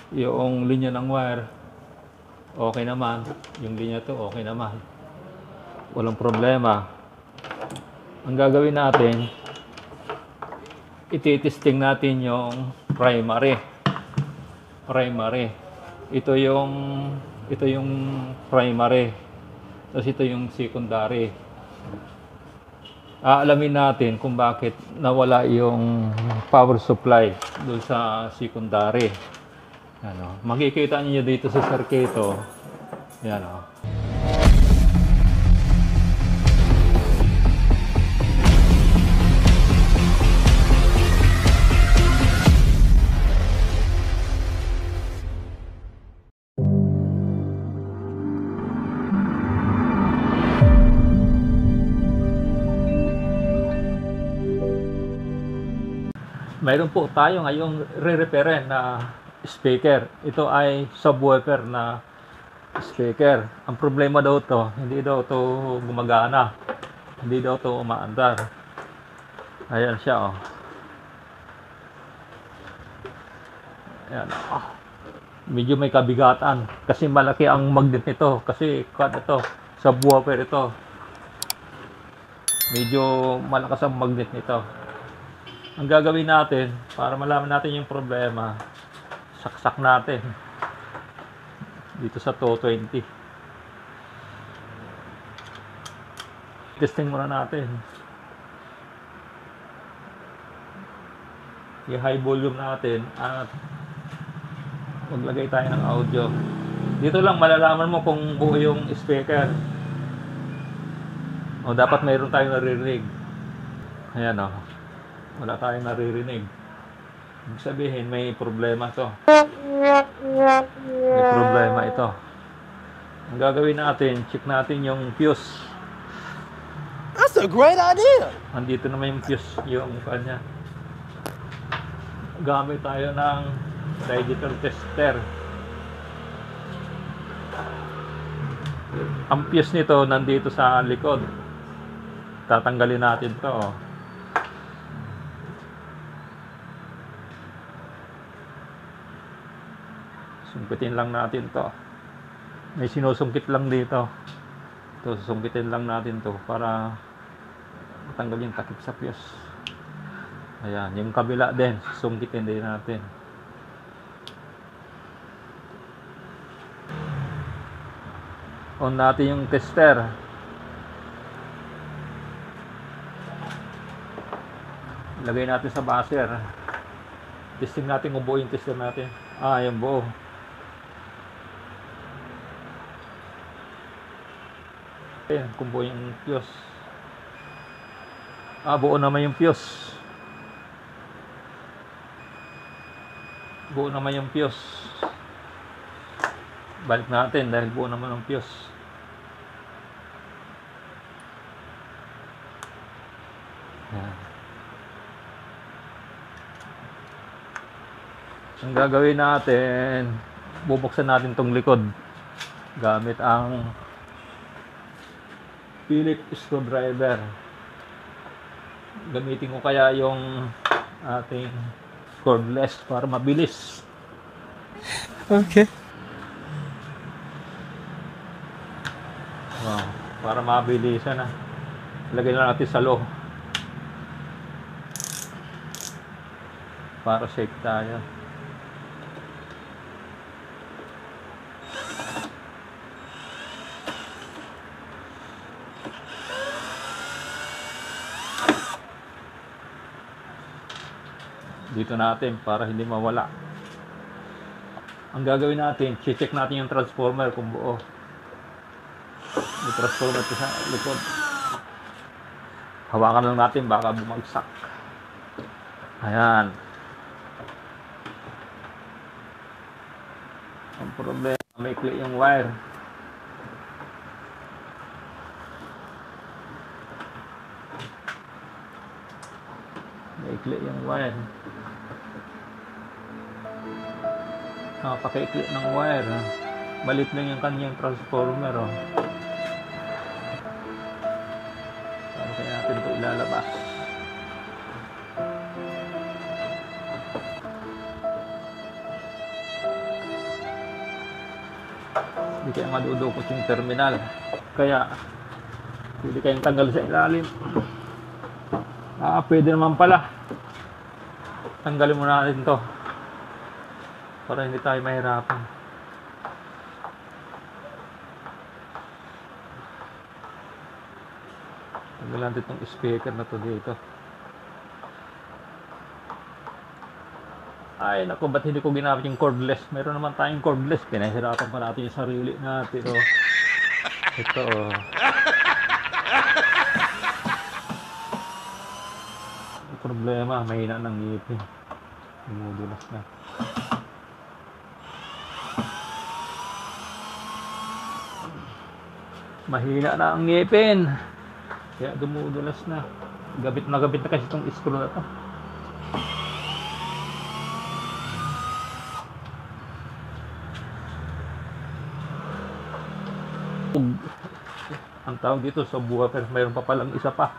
Yung linya ng wire, okay naman. Yung linya to, okay naman. Walang problema. Ang gagawin natin, ititesting natin yung primary. Primary. Ito yung primary. Tapos ito yung secondary. Aalamin natin kung bakit nawala yung power supply doon sa secondary. Ano, makikita niyo dito sa circuito. Yan oh. Mayroon po tayo ngayong re-repairin na speaker. Ito ay subwoofer na speaker. Ang problema daw to, hindi daw to gumagana. Hindi daw to umaandar. Ayan siya oh. Ayan oh. Medyo may kabigatan kasi malaki ang magnet nito kasi ito, subwoofer ito. Medyo malakas ang magnet nito. Ang gagawin natin para malaman natin yung problema, saksak natin dito sa 220. Testing muna natin. I-high volume natin at maglagay tayo ng audio. Dito lang malalaman mo kung buo yung speaker. O dapat mayroon tayong naririnig. Ayan o. Wala tayong naririnig. Ibig sabihin may problema to. May problema ito. Ang gagawin natin, check natin yung fuse. That's a great idea. Andito naman yung fuse, yung kanya. Gamit tayo ng digital tester. Ang fuse nito nandito sa likod. Tatanggalin natin to. Sungkitin lang natin to. May sinusungkit lang dito. Ito, sungkitin lang natin to para matanggal yung takip sa fuse. Ayan, yung kabila din, sungkitin din natin. On natin yung tester. Lagay natin sa buzzer. Testing natin kung buo yung tester natin. Yung buo. Ayan, kung buo yung fuse. Buo naman yung fuse. Buo naman yung fuse. Balik natin dahil buo naman ang fuse. Ayan. Ang gagawin natin, bubuksan natin tong likod gamit ang Phillips screwdriver. Gamitin ko kaya yung ating cordless para mabilis. Okay. Para mabilisan na. Lagay na natin sa low. Para safe tayo. Dito natin para hindi mawala. Ang gagawin natin, check natin yung transformer kung buo. May transformer ito sa likod. Hawakan lang natin baka bumagsak. Ayan. Ang problema, may clip yung wire. May clip yung wire. Napaka-ikli ng wire. Balit lang yung kanyang transformer. Paano kaya natin ito ilalabas? Hindi kaya madudukot yung terminal. Kaya, pwede kayong tanggal sa ilalim. Pwede naman pala. Tanggalin muna natin to. Para hindi tayo mahirapan. Tanggalin natin itong speaker na to dito. Ay, naku, ba't hindi ko ginamit yung cordless? Meron naman tayong cordless. Pinahirapan pa natin yung sarili natin. Oh. Ito, oh. Ang problema, mahina ng ngipin. Dumudulas na. Mahina na ang ngipin. Kaya dumudulas na. Gabit na kasi itong screw na to. Ang tawag dito sa buha, pero mayroon pa palang isa pa.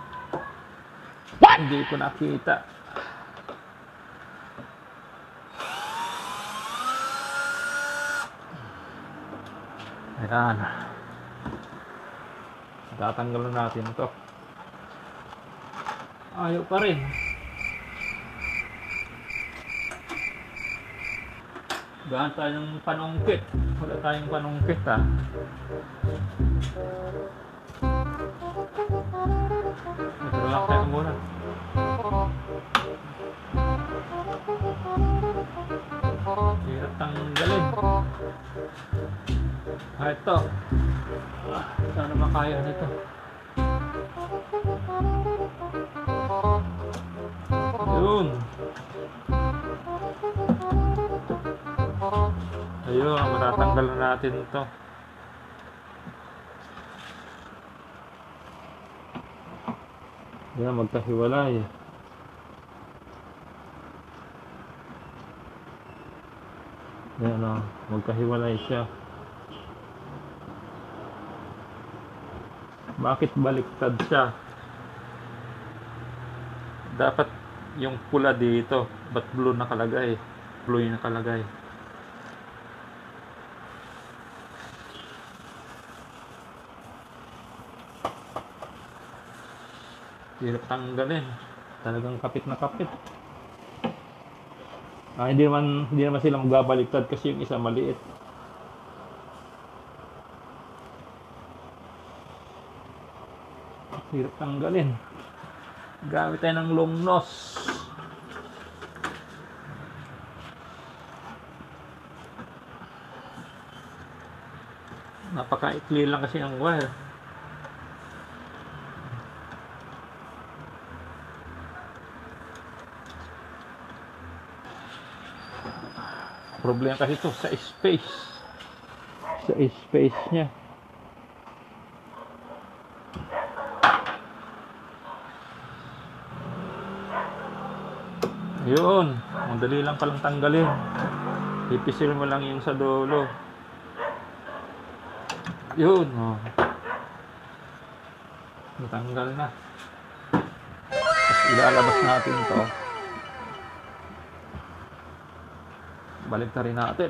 Hindi ko nakita. Ayan. Tatanggalan natin ito. Ayaw pa rin. Gahan tayong panungkit. Wala tayong panungkit, ha. Relax tayo muna. Hirap tanggalin. Ito. Sana makaya nito. Yun. Ayun, matatanggal na natin ito. Yan, magkahiwalay. Yan o, magkahiwalay siya. Bakit baliktad siya? Dapat yung pula dito, ba't blue nakalagay? Blue yung nakalagay. Hirap tanggalin. Talagang kapit na kapit. Hindi naman sila magbabaliktad kasi yung isa maliit. Hirap tanggalin. Gamit tayo ng long nose. Napakaikli lang kasi ang wire. Problema kasi ito sa space. Sa space niya. Yun, madali lang palang tanggalin. Ipisil mo lang yung sa dulo. Yun, oh. Natanggal na. Tapos ilalabas natin to. Balik na rin natin.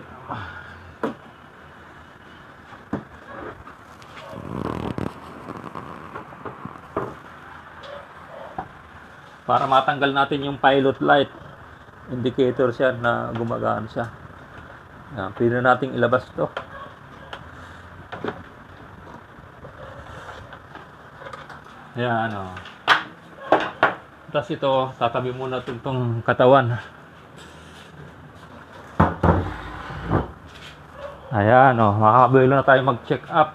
Para matanggal natin yung pilot light. Indicator siya na gumagana siya. Yan, pwede nating ilabas to. Ayan, o. Tapos ito, tatabi muna itong katawan. Ayan, o. Makakabilo na tayo mag-check up.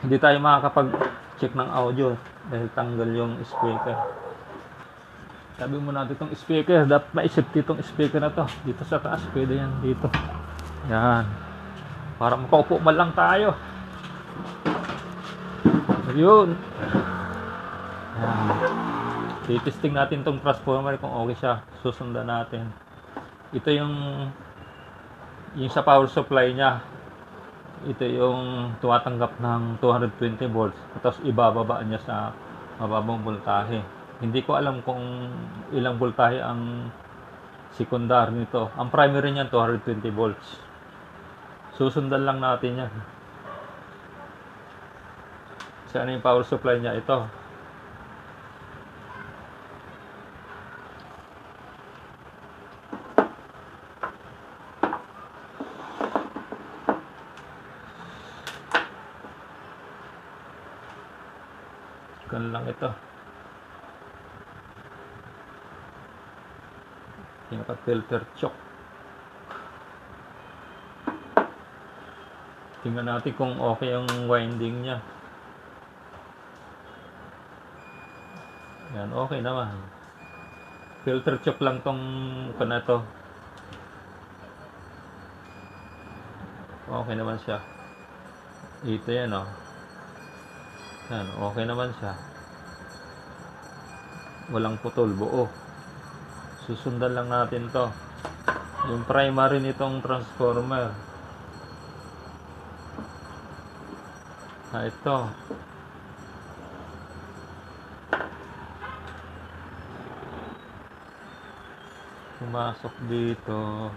Hindi tayo makakapag-check ng audio dahil tanggal yung speaker. Tabi mo natin itong speaker. Dapat ma-safety itong speaker na to. Dito sa taas, pwede yan dito. Yan. Para makaupo man lang tayo. Ayun. Yan. Titesting natin itong transformer kung okay siya. Susundan natin. Ito yung sa power supply niya. Ito yung tumatanggap ng 220 volts. Tapos ibababa niya sa mababang voltahe. Hindi ko alam kung ilang voltahe ang secondary nito. Ang primary niyan 220 volts. Susundan lang natin yan. Kasi ano yung power supply niya? Ito. Ganun lang ito. Pinaka-filter choke. Tingnan natin kung okay ang winding niya. Yan, okay naman. Filter choke lang tong to. Okay naman siya. Ito yan, oh. Yan, okay naman siya. Walang putol, buo. Susundan lang natin to. Yung primary nitong transformer. Ito. Pumasok dito.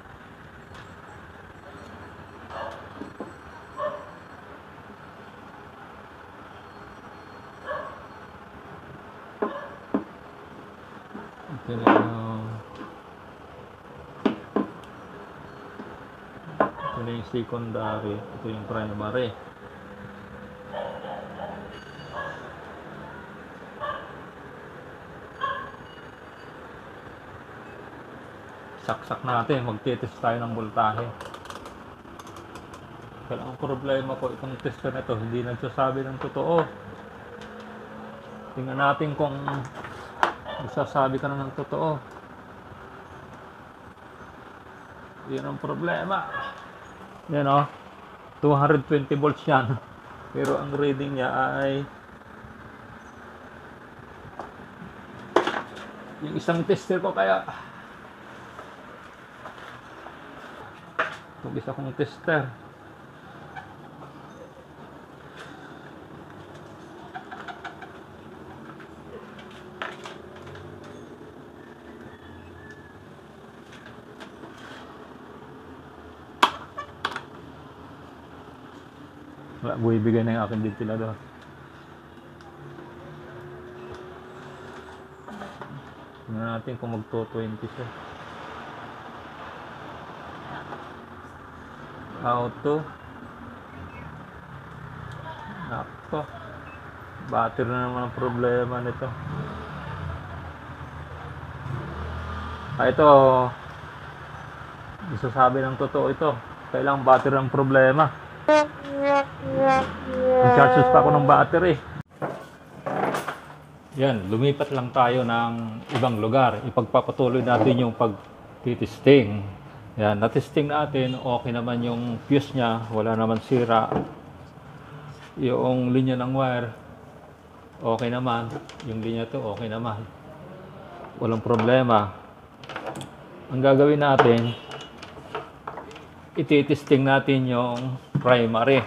Ito na yung secondary. Ito yung primary. Saksak natin, magtitest tayo ng voltahe. Kaya ang problema ko, itong tester na ito, hindi nagsasabi ng totoo. Tingnan natin kung nagsasabi ka na ng totoo. Yan ang problema. Yan o, 220 volts yan. Pero ang reading niya ay yung isang tester ko kaya itong isa kong tester. Wala, buibigay na yung aking ventilador. Tingnan natin kung mag-220 siya. Auto. Nako. Battery na naman ang problema nito. Ito. Isasabi ng totoo ito. Kailang battery ang problema. Nag-charges pa ako ng battery. Yan, lumipat lang tayo ng ibang lugar. Ipagpapatuloy natin yung pag-testing. Yan, na-testing natin, okay naman yung fuse niya, wala naman sira. Yung linya ng wire, okay naman. Yung linya to, okay naman. Walang problema. Ang gagawin natin, ititesting natin yung primary.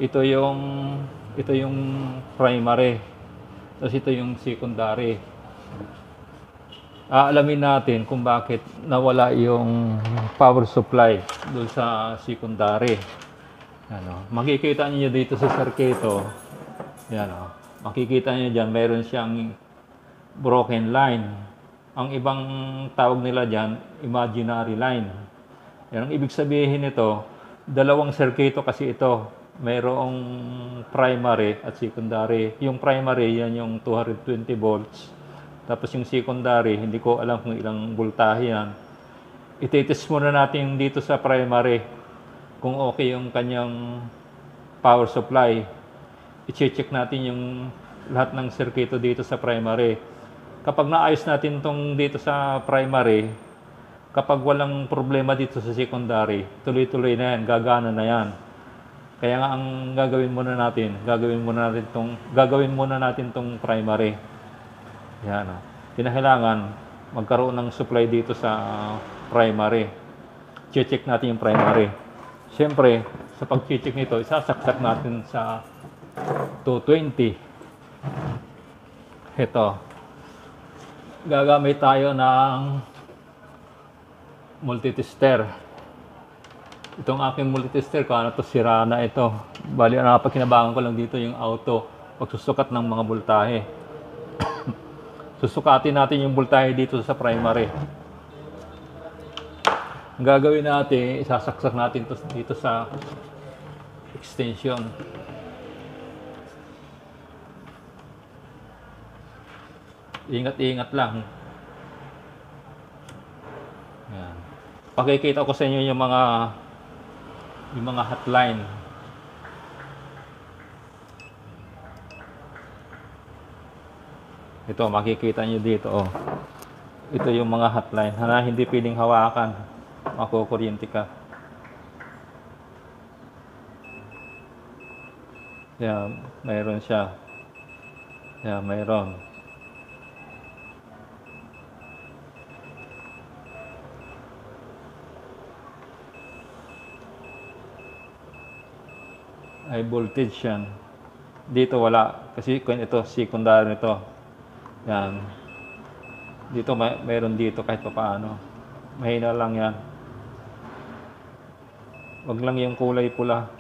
Ito yung primary. Tapos ito yung secondary. Aalamin natin kung bakit nawala yung power supply doon sa secondary. Ano, makikita niyo dito sa circuito. Yan oh. Makikita niyo diyan mayroon siyang broken line. Ang ibang tawag nila diyan, imaginary line. Yan ang ibig sabihin nito, dalawang circuito kasi ito. Mayroong primary at secondary. Yung primary yan yung 220 volts. Tapos yung secondary, hindi ko alam kung ilang voltahe yan. Itetest muna natin dito sa primary kung okay yung kanyang power supply. I-check natin yung lahat ng circuito dito sa primary. Kapag naayos natin tong dito sa primary, kapag walang problema dito sa secondary, tuloy-tuloy na yan, gagana na yan. Kaya nga ang gagawin muna natin tong primary. Yan o. Kinakailangan magkaroon ng supply dito sa primary. Check natin yung primary. Siyempre, sa pag-check nito, isasaksak natin sa 220. Ito. gagamit tayo ng multitester. Itong aking multitester, kung ano to, sira na ito. Bali, ang napagkinabangan ko lang dito yung auto, pagsusukat ng mga voltahe. Susukatin natin yung voltahe dito sa primary. Ang gagawin natin, isasaksak natin to dito sa extension. Ingat-ingat lang. Yan. Pakikita ko sa inyo yung mga hotline. Ito, makikita nyo dito. Oh. Ito yung mga hotline na hindi pwedeng hawakan. Makukuryente ka. Yan, mayroon siya. Yan, mayroon. High voltage yan. Dito wala. Kasi kung ito, secondary nito. Yan. Dito, mayroon dito kahit pa paano. Mahina lang yan. Wag lang yung kulay pula.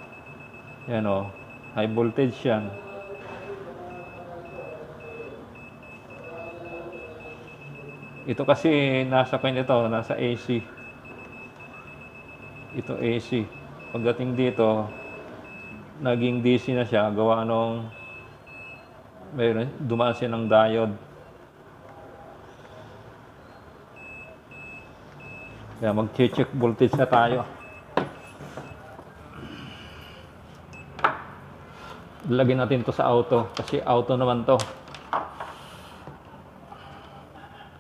Yan o. High voltage yan. Ito kasi nasa coin ito, nasa AC. Ito AC. Pagdating dito, naging DC na siya. Gawa nung dumaan siya ng diode. Kaya mag-check voltage na tayo. Lagyan natin to sa auto kasi auto naman to.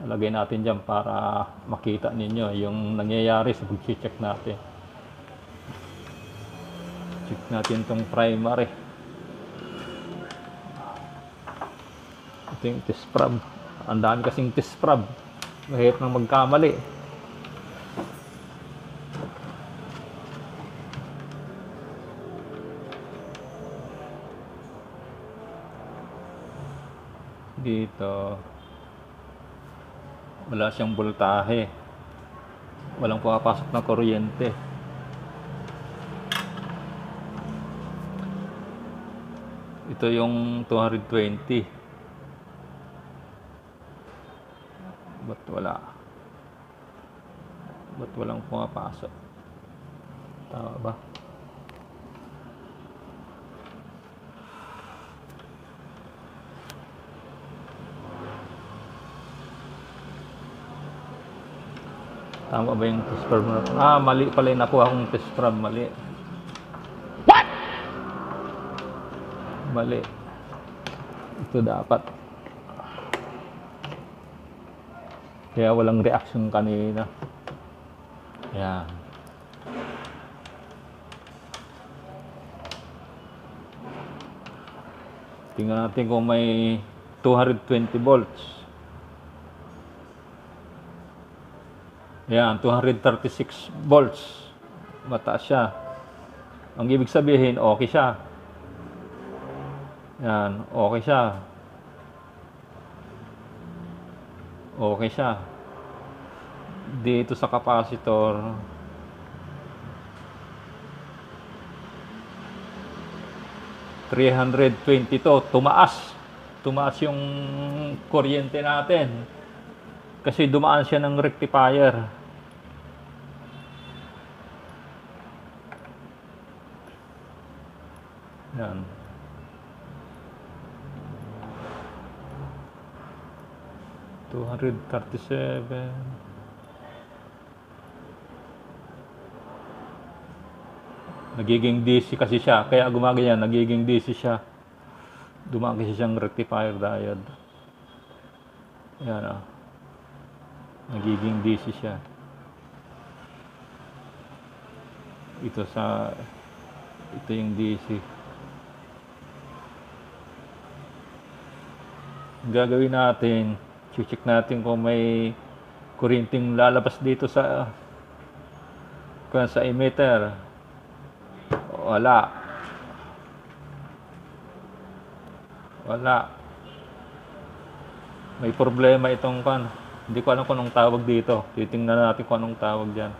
Lagay natin dyan para makita ninyo yung nangyayari sa pag-check natin. Check natin tong primary. Ito yung test prob. Ang dami kasing test prob. Mahirap nang magkamali. Dito wala siyang voltahe, walang pumapasok na kuryente. Ito yung 220. Ba't walang pumapasok? Tama ba? Tama ba yung test prob na? Mali pala yung nakuha akong test prob. Mali. What? Mali. Ito dapat. Kaya walang reaction kanina. Yan. Tingnan natin kung may 220 volts. Yan, 236 volts. Mataas siya. Ang ibig sabihin, okay siya. Yan, okay siya. Okay siya. Dito sa capacitor, $322, tumaas. Tumaas yung kuryente natin. Kasi dumaan siya ng rectifier. Yan. $237. Nagiging DC kasi siya. Kaya gumaganyan, nagiging DC siya. Dumaan kasi siyang rectifier diode. Yan o. Nagiging DC siya. Ito yung DC. Gagawin natin, check natin kung may kuryenteng lalabas dito sa emitter. Wala. May problema itong kan. Hindi ko alam kung anong tawag dito. Titingnan natin kung anong tawag diyan.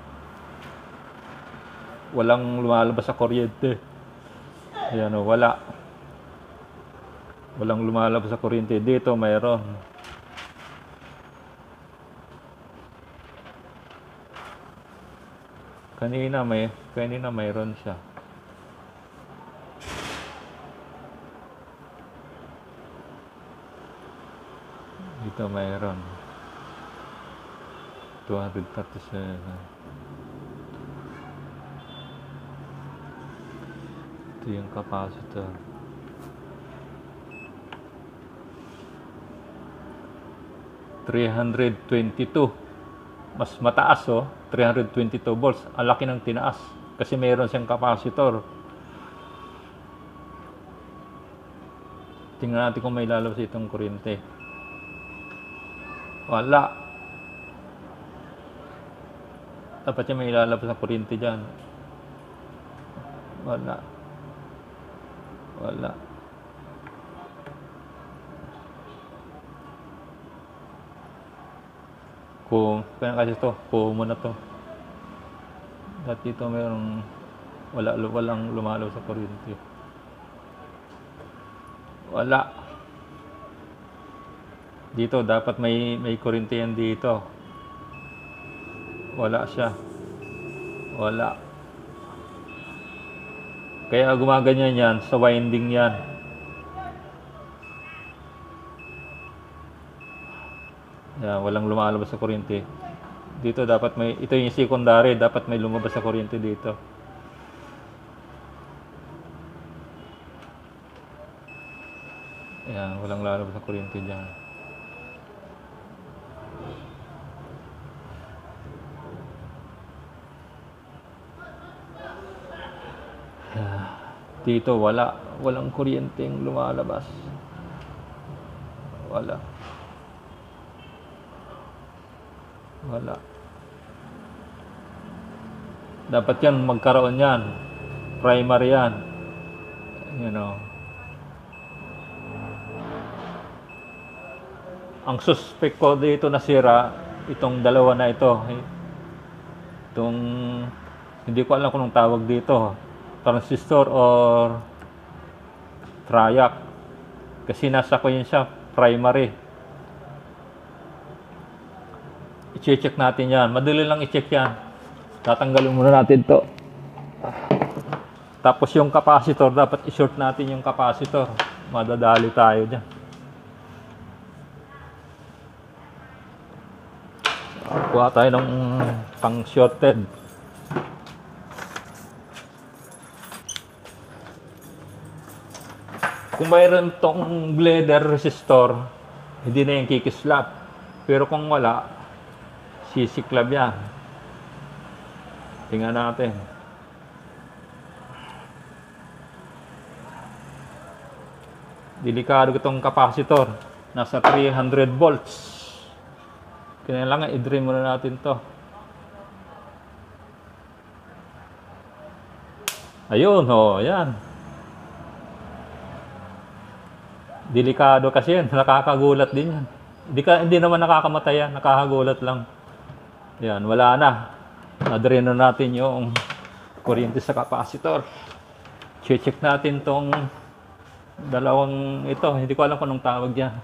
Walang lumalabas sa kuryente. Ayan o, wala. Walang lumalabas sa kuryente. Dito mayroon. Kanina mayroon siya. Dito mayroon. 237. Ito yung capacitor. 322. Mas mataas oh. 322 volts. Ang laki ng tinaas. Kasi mayroon siyang capacitor. Tingnan natin kung may lalabas itong kuryente. Wala. Dapat yung may lalabas ng kuryente dyan. Wala. Wala. Kaya kasi to, mo na to. At dito mayroong walang lumalabas sa kuryente. Wala. Dito dapat may kuryente yan dito. Wala siya. Wala. Kaya gumaganyan yan sa winding yan. Yan, walang lumalabas sa kuryente. Dito dapat ito yung secondary, dapat may lumabas sa kuryente dito. Yan, walang lalabas sa kuryente dyan. Dito walang kuryenteng lumalabas. Wala. Dapat yan magkaroon yan. Primary yan. You know. Ang suspect ko dito nasira itong dalawa na ito. Itong hindi ko alam kung anong tawag dito. Transistor or triac. Kasi nasa ko yun siya primary. I-check natin yan. Madali lang i-check yan. Tatanggalin muna natin to. Tapos yung capacitor, dapat i-short natin yung capacitor. Madadali tayo dyan. Kuha tayo ng pang shorted. Kung mayroon tong bladder resistor, hindi na yung kikislap. Pero kung wala, sisiklab yan. Tingnan natin. Delikado itong capacitor. Nasa 300 volts. Kailangan i-drain muna natin to. Ayun, yan. Delikado kasi yan. Nakakagulat din yan. Hindi naman nakakamatay yan. Nakakagulat lang. Yan, wala na. Na-drain na natin yung kuryente sa capacitor. Check natin tong dalawang ito. Hindi ko alam kung anong tawag yan.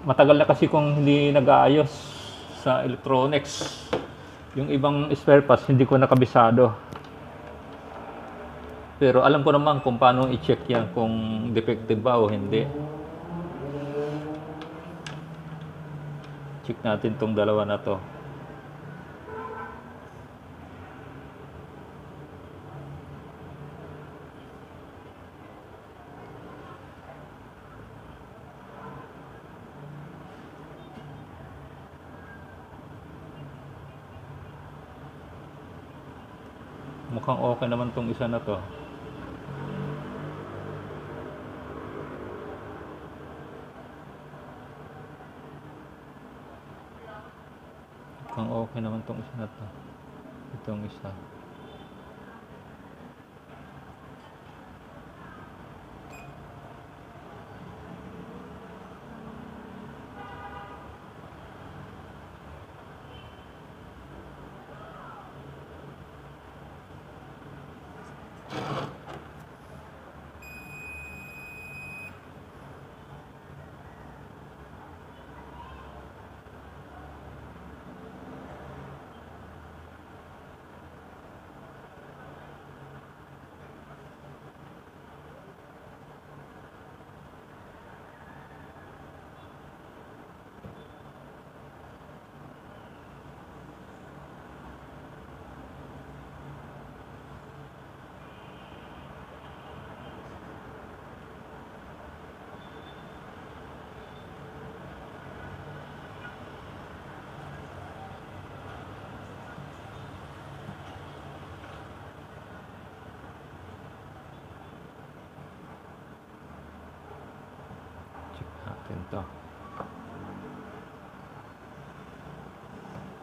Matagal na kasi kung hindi nag-aayos sa electronics. Yung ibang spare parts, hindi ko nakabisado. Pero alam ko naman kung paano i-check yan, kung defective ba o hindi. Check natin tong dalawa na to. Mukhang okay naman tong isa na to. Mukhang okay naman tong isa na to. Itong isa.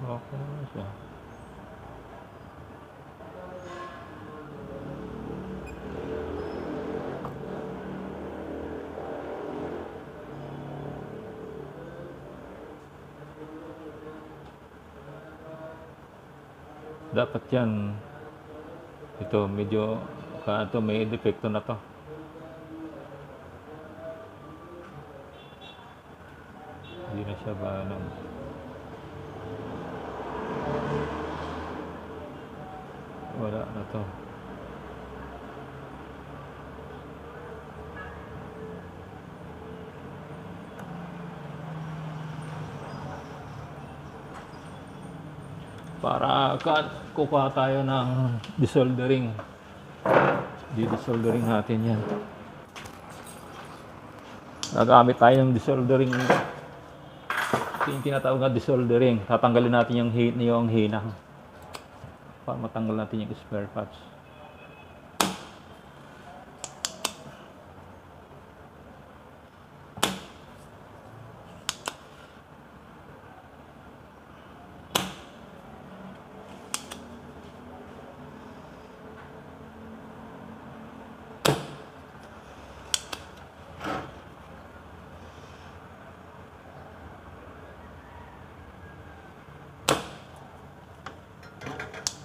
Okay naman siya. Dapat yan, ito medyo may defecto na to. Hindi na siya ba wala na to. Para kukuha tayo ng desoldering. Di-desoldering natin yan. Nagamit tayo ng desoldering. Ito yung tinatawag na desoldering. Tatanggalin natin yung hinang. Para matanggal natin yung spare parts.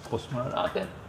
Pause muna natin.